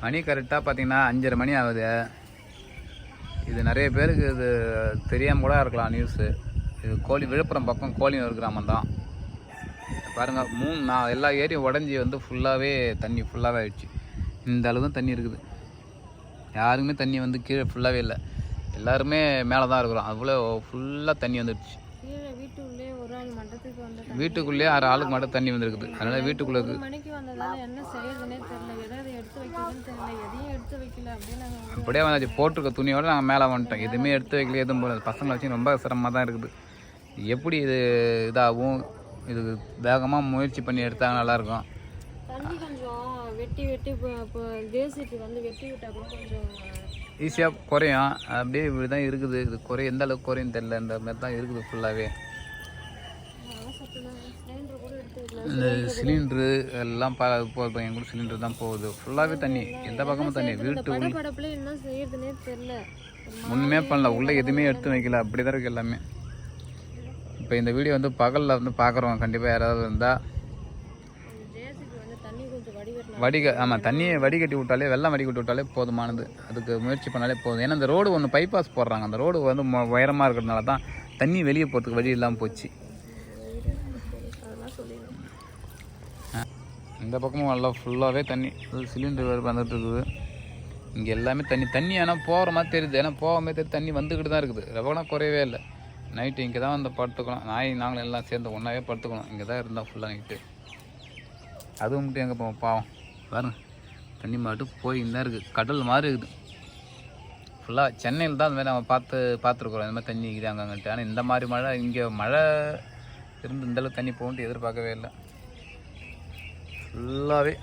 மணி கரெக்டாக பார்த்தீங்கன்னா 5:30 மணி ஆகுது. இது நிறைய பேருக்கு இது தெரியாமல் கூட இருக்கலாம் நியூஸு. இது விழுப்புரம் பக்கம் கோழியூர் கிராமம் தான். பாருங்கள் 3 எல்லா ஏரியும் உடஞ்சி வந்து ஃபுல்லாகவே தண்ணி ஃபுல்லாகவே ஆயிடுச்சு. இந்த அளவு தான் தண்ணி இருக்குது. யாருக்குமே தண்ணி வந்து கீழே ஃபுல்லாகவே இல்லை. எல்லாருமே மேலே தான் இருக்கிறோம். அவ்வளோ ஃபுல்லாக தண்ணி வந்துடுச்சு. வீட்டுக்குள்ளேயே 6 ஆளுக்கு மட்டும் தண்ணி வந்துருக்குது. அதனால் வீட்டுக்குள்ளே அப்படியே வந்தாச்சு. போட்டிருக்க துணியோடு நாங்கள் மேலே வந்துட்டோம். எதுவுமே எடுத்து வைக்கல, எதுவும் போல. பசங்களை வச்சு ரொம்ப சிரமமாக தான் இருக்குது. எப்படி இது இதாகும், இது வேகமாக முயற்சி பண்ணி எடுத்தாங்க நல்லாயிருக்கும். ஈஸியாக குறையும். அப்படியே இப்படி தான் இருக்குது. இது குறையும், எந்த அளவுக்கு குறையும் தெரில. இந்த மாதிரி தான் இருக்குது ஃபுல்லாகவே. இந்த சிலிண்ட்ரு எல்லாம் போகுது. என் கூட சிலிண்டர் தான் போகுது. ஃபுல்லாகவே தண்ணி, எந்த பக்கமும் தண்ணி. வீட்டு ஒன்றுமே பண்ணல, உள்ளே எதுவுமே எடுத்து வைக்கல. அப்படி தான் இருக்குது எல்லாமே. இப்போ இந்த வீடியோ வந்து பகலில் வந்து பார்க்குறோம். கண்டிப்பாக யாராவது இருந்தால் தண்ணியை வடிகட்டி விட்டாலே, வெள்ளம் வடிகட்டி விட்டாலே போதுமானது. அதுக்கு முயற்சி பண்ணாலே போதும். ஏன்னா இந்த ரோடு ஒன்று பைபாஸ் போடுறாங்க. அந்த ரோடு வந்து உயரமாக இருக்கிறதுனால தான் தண்ணி வெளியே போகிறதுக்கு வழி இல்லாமல் போச்சு. இந்த பக்கமும் நல்லா ஃபுல்லாகவே தண்ணி. சிலிண்டர் வேறு வந்துட்டு இருக்குது. இங்கே எல்லாமே தண்ணி ஆனால் போகிற மாதிரி தெரியுது. ஏன்னா போகாமே தெரியுது. தண்ணி வந்துக்கிட்டு தான் இருக்குது. ரவனா குறையவே இல்லை. நைட்டு இங்கே தான் வந்து படுத்துக்கணும். நாங்களும் எல்லாம் சேர்ந்து ஒன்றாவே படுத்துக்கணும். இங்கே தான் இருந்தால் ஃபுல்லாக நைட்டு. அதுவும் மட்டும் எங்கே போவோம் பாவம். பாருங்க தண்ணி மாட்டு போய் தான் இருக்குது. கடல் மாதிரி இருக்குது ஃபுல்லாக. சென்னையில் தான் அந்த மாதிரி நம்ம பார்த்துருக்குறோம். இந்த மாதிரி தண்ணி இருக்குது அங்கங்கிட்ட. ஆனால் இந்த மாதிரி மழை இங்கே மழை இருந்து இந்தளவுக்கு தண்ணி போகணுன்ட்டு எதிர்பார்க்கவே இல்லை. ஃபுல்லாகவே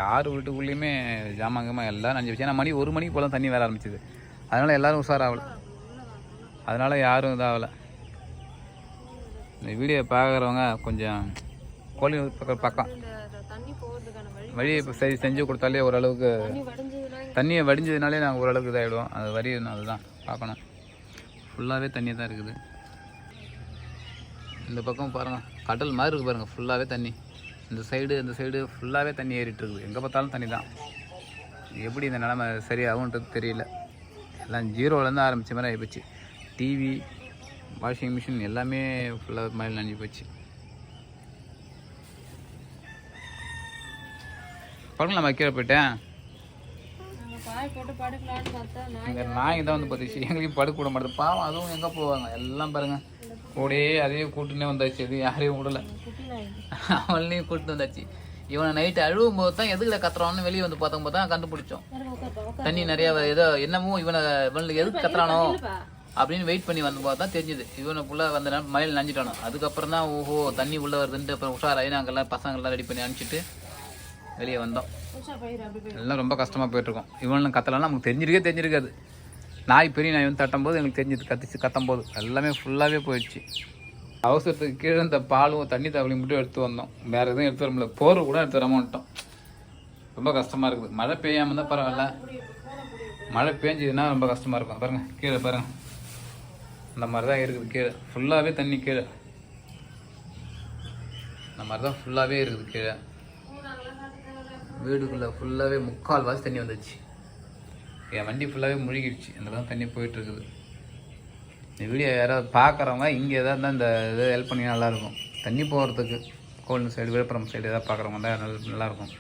யார் வீட்டுக்குள்ளேயுமே ஜாமாங்கமாக எல்லாம் நஞ்சு வச்சு. ஏன்னா 1 மணிக்கு போல தண்ணி வர ஆரம்பிச்சிது. அதனால் எல்லோரும் உஷாராகலை. அதனால் யாரும் இதாகலை. இந்த வீடியோ பார்க்குறவங்க கொஞ்சம் கோழியூர் பக்கம் வழி இப்போ சரி செஞ்சு கொடுத்தாலே ஓரளவுக்கு தண்ணியை வடிஞ்சதுனாலே நாங்கள் ஓரளவுக்கு இதாகிடுவோம். அது அதுதான் பார்க்கணும். ஃபுல்லாகவே தண்ணி தான் இருக்குது. இந்த பக்கம் பாருங்கள் கடல் மாதிரி இருக்குது பாருங்கள். ஃபுல்லாகவே தண்ணி. இந்த சைடு ஃபுல்லாகவே தண்ணி ஏறிட்டு இருக்குது. எங்கே பார்த்தாலும் தண்ணி தான். எப்படி இந்த நிலமை சரியாகுன்றது தெரியல. எல்லாம் ஜீரோலேருந்து ஆரம்பித்த மாதிரி ஆகிப்போச்சு. டிவி, வாஷிங் மிஷின் எல்லாமே ஃபுல்லாக மழையில் நனைஞ்சு போச்சு. படுக்கலாம் கீழே போயிட்டேன். இங்கே நாய் தான் வந்து பார்த்துச்சு. எங்களையும் படுக்க விட மாட்டேது பாவம். அதுவும் எங்கே போவாங்க எல்லாம் பாருங்கள். கூடயே அதே கூட்டுனே வந்தாச்சு. அது யாரையும் விடலை. அவளையும் கூட்டு வந்தாச்சு. இவனை நைட்டு அழுவும் போது தான் எதுக்குல கத்துறான்னு வெளியே வந்து பார்த்தோம் போது தான் கண்டுபிடிச்சோம். தண்ணி நிறையா ஏதோ என்னமோ இவனுக்கு எதுக்கு கத்துறானோ அப்படின்னு வெயிட் பண்ணி வந்தபோது தான் தெரிஞ்சுது. இவனுக்குள்ளே வந்த நேரம் மழையில் நனைஞ்சிட்டானோ. அதுக்கப்புறம் தான் ஓஹோ தண்ணி உள்ளே வருதுன்ட்டு அப்புறம் உஷாராகி நாங்கள்லாம் பசங்கள்லாம் ரெடி பண்ணி அனுப்பிச்சிட்டு வெளியே வந்தோம். எல்லாம் ரொம்ப கஷ்டமாக போயிட்டுருக்கோம். இவனும் கத்தலாம் நமக்கு தெரிஞ்சிருக்காது. பெரிய நாய் வந்து தட்டும்போது எங்களுக்கு தெரிஞ்சது. கத்தும்போது எல்லாமே ஃபுல்லாகவே போயிடுச்சு. அவசரத்துக்கு கீழே இந்த பாலும் தண்ணி தவளையும் மட்டும் எடுத்து வந்தோம். வேறு எதுவும் எடுத்து வர முடியல. போர் கூட எடுத்து வராமல் வந்துட்டோம். ரொம்ப கஷ்டமாக இருக்குது. மழை பெய்யாமல் தான் பரவாயில்ல. மழை பெஞ்சதுன்னா ரொம்ப கஷ்டமாக இருக்கும். பாருங்கள் கீழே பாருங்கள். இந்த மாதிரி தான் இருக்குது. கீழே ஃபுல்லாகவே தண்ணி. கீழே இந்த மாதிரி தான் ஃபுல்லாகவே இருக்குது. கீழே வீடுக்குள்ளே ஃபுல்லாகவே 3/4 வாசி தண்ணி வந்துச்சு. என் வண்டி ஃபுல்லாகவே முழுகிடுச்சு. அந்த தான் தண்ணி போயிட்டுருக்குது. இந்த வீடியோ யாராவது பார்க்குறவங்க இங்கே எதாவது இருந்தால் இந்த இதை ஹெல்ப் பண்ணிங்கன்னா நல்லாயிருக்கும். தண்ணி போகிறதுக்கு கோவில் சைடு, விழுப்புரம் சைடு எதாவது பார்க்குறவங்க தான் நல்லாயிருக்கும்.